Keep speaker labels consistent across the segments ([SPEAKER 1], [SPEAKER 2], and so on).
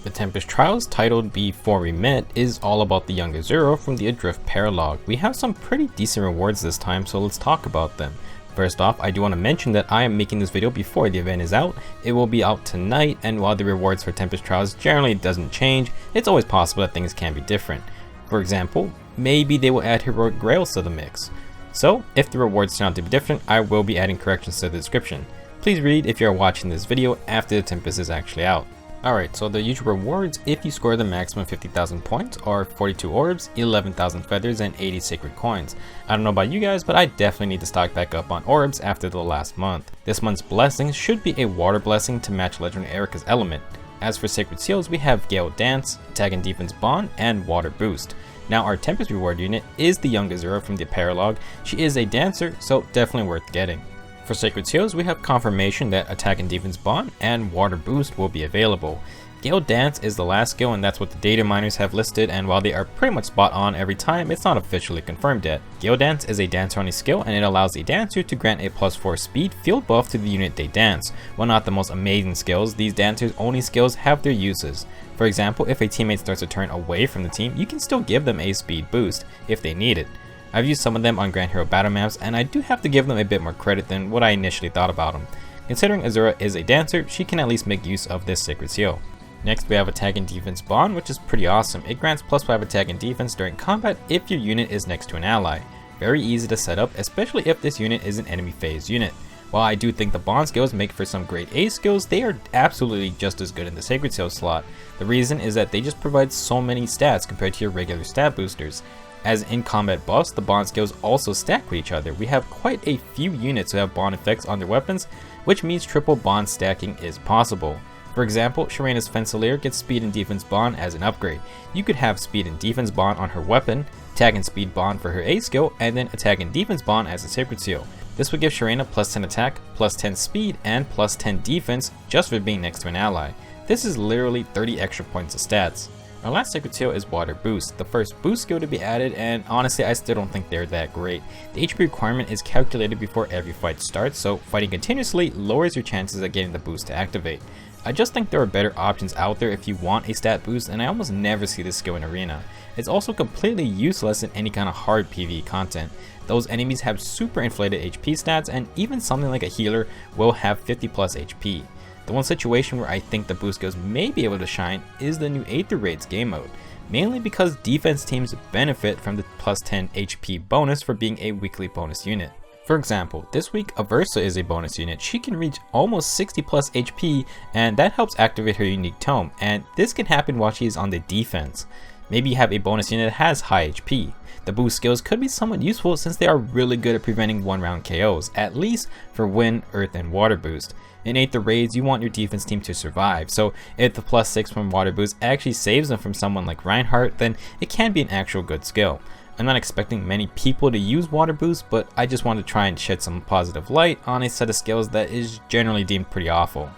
[SPEAKER 1] The Tempest Trials, titled Before We Met, is all about the Young Azura from the Adrift Paralogue. We have some pretty decent rewards this time, so let's talk about them. First off, I do want to mention that I am making this video before the event is out. It will be out tonight, and while the rewards for Tempest Trials generally doesn't change, it's always possible that things can be different. For example, maybe they will add heroic grails to the mix. So, if the rewards turn out to be different, I will be adding corrections to the description. Please read if you are watching this video after the Tempest is actually out. Alright, so the usual rewards if you score the maximum 50,000 points are 42 orbs, 11,000 feathers, and 80 sacred coins. I don't know about you guys, but I definitely need to stock back up on orbs after the last month. This month's blessings should be a water blessing to match Legend Erica's element. As for sacred seals, we have Gale Dance, attack and defense bond, and water boost. Now our Tempest reward unit is the Young Azura from the Paralogue. She is a dancer, so definitely worth getting. For sacred seals, we have confirmation that attack and defense bond and water boost will be available. Gale Dance is the last skill, and that's what the data miners have listed, and while they are pretty much spot on every time, it's not officially confirmed yet. Gale Dance is a dancer only skill, and it allows a dancer to grant a +4 speed field buff to the unit they dance. While not the most amazing skills, these dancers only skills have their uses. For example, if a teammate starts to turn away from the team, you can still give them a speed boost if they need it. I've used some of them on Grand Hero battle maps, and I do have to give them a bit more credit than what I initially thought about them. Considering Azura is a dancer, she can at least make use of this sacred seal. Next, we have attack and defense bond, which is pretty awesome. It grants +5 attack and defense during combat if your unit is next to an ally. Very easy to set up, especially if this unit is an enemy phase unit. While I do think the bond skills make for some great A skills, they are absolutely just as good in the sacred seal slot. The reason is that they just provide so many stats compared to your regular stat boosters. As in combat buffs, the bond skills also stack with each other. We have quite a few units who have bond effects on their weapons, which means triple bond stacking is possible. For example, Sharena's Fensileer gets speed and defense bond as an upgrade. You could have speed and defense bond on her weapon, attack and speed bond for her A skill, and then attack and defense bond as a sacred seal. This would give Sharena +10 attack, +10 speed, and +10 defense just for being next to an ally. This is literally 30 extra points of stats. Our last sacred seal is water boost, the first boost skill to be added, and honestly I still don't think they're that great. The HP requirement is calculated before every fight starts, so fighting continuously lowers your chances of getting the boost to activate. I just think there are better options out there if you want a stat boost, and I almost never see this skill in arena. It's also completely useless in any kind of hard PvE content. Those enemies have super inflated HP stats, and even something like a healer will have 50 plus HP. The one situation where I think the boost skills may be able to shine is the new Aether Raids game mode, mainly because defense teams benefit from the +10 HP bonus for being a weekly bonus unit. For example, this week Aversa is a bonus unit. She can reach almost 60 plus HP, and that helps activate her unique tome, and this can happen while she is on the defense. Maybe you have a bonus unit that has high HP. The boost skills could be somewhat useful since they are really good at preventing one-round KOs, at least for wind, earth, and water boost. In Aether Raids, you want your defense team to survive, so if the +6 from water boost actually saves them from someone like Reinhardt, then it can be an actual good skill. I'm not expecting many people to use water boost, but I just want to try and shed some positive light on a set of skills that is generally deemed pretty awful.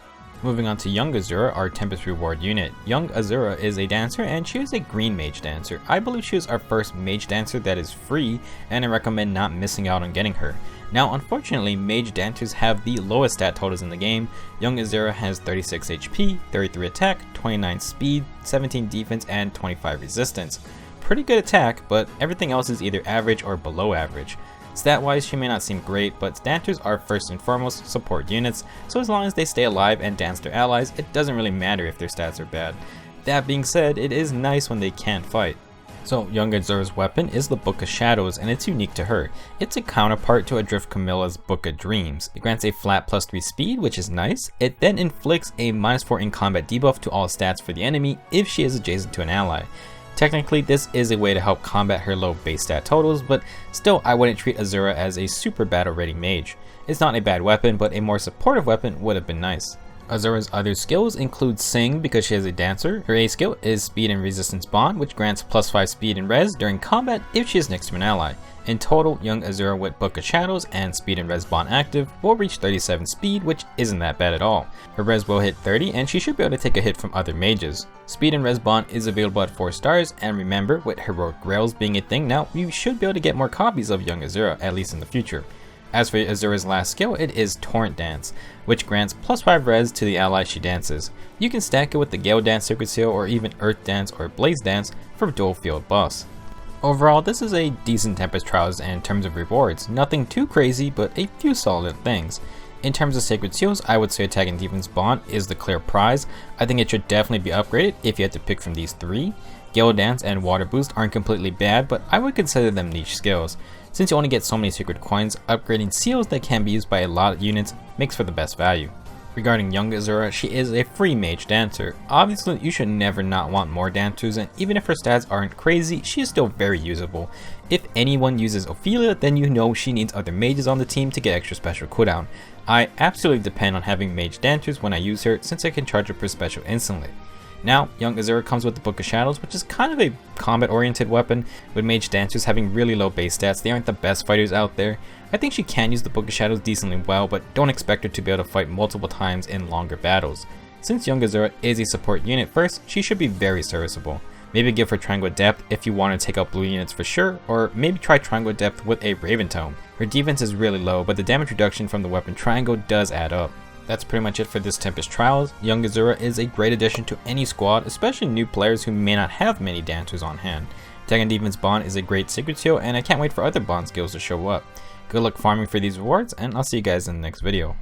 [SPEAKER 1] Moving on to Young Azura, our Tempest reward unit. Young Azura is a dancer, and she is a green mage dancer. I believe she is our first mage dancer that is free, and I recommend not missing out on getting her. Now unfortunately, mage dancers have the lowest stat totals in the game. Young Azura has 36 HP, 33 attack, 29 speed, 17 defense, and 25 resistance. Pretty good attack, but everything else is either average or below average. Stat-wise, she may not seem great, but dancers are first and foremost support units, so as long as they stay alive and dance their allies, it doesn't really matter if their stats are bad. That being said, it is nice when they can't fight. So, Young Azura's weapon is the Book of Shadows, and it's unique to her. It's a counterpart to Adrift Camilla's Book of Dreams. It grants a flat +3 speed, which is nice. It then inflicts a -4 in combat debuff to all stats for the enemy if she is adjacent to an ally. Technically, this is a way to help combat her low base stat totals, but still I wouldn't treat Azura as a super battle ready mage. It's not a bad weapon, but a more supportive weapon would have been nice. Azura's other skills include Sing because she is a dancer. Her A skill is Speed and Resistance Bond, which grants +5 speed and res during combat if she is next to an ally. In total, Young Azura with Book of Shadows and Speed and Res Bond active will reach 37 speed, which isn't that bad at all. Her res will hit 30, and she should be able to take a hit from other mages. Speed and Res Bond is available at 4 stars, and remember, with heroic grails being a thing now, you should be able to get more copies of Young Azura, at least in the future. As for Azura's last skill, it is Torrent Dance, which grants +5 res to the ally she dances. You can stack it with the Gale Dance secret seal or even Earth Dance or Blaze Dance for dual field buffs. Overall, this is a decent Tempest Trials in terms of rewards, nothing too crazy but a few solid things. In terms of sacred seals, I would say Attack and Defense Bond is the clear prize. I think it should definitely be upgraded if you had to pick from these three. Gale Dance and Water Boost aren't completely bad, but I would consider them niche skills. Since you only get so many sacred coins, upgrading seals that can be used by a lot of units makes for the best value. Regarding Young Azura, she is a free mage dancer. Obviously, you should never not want more dancers, and even if her stats aren't crazy, she is still very usable. If anyone uses Ophelia, then you know she needs other mages on the team to get extra special cooldown. I absolutely depend on having mage dancers when I use her, since I can charge up her special instantly. Now, Young Azura comes with the Book of Shadows, which is kind of a combat-oriented weapon. With mage dancers having really low base stats, they aren't the best fighters out there. I think she can use the Book of Shadows decently well, but don't expect her to be able to fight multiple times in longer battles. Since Young Azura is a support unit first, she should be very serviceable. Maybe give her Triangle Depth if you want to take out blue units for sure, or maybe try Triangle Depth with a Raven Tome. Her defense is really low, but the damage reduction from the weapon Triangle does add up. That's pretty much it for this Tempest Trials. Young Azura is a great addition to any squad, especially new players who may not have many dancers on hand. Attack and Defense Bond is a great secret seal, and I can't wait for other Bond skills to show up. Good luck farming for these rewards, and I'll see you guys in the next video.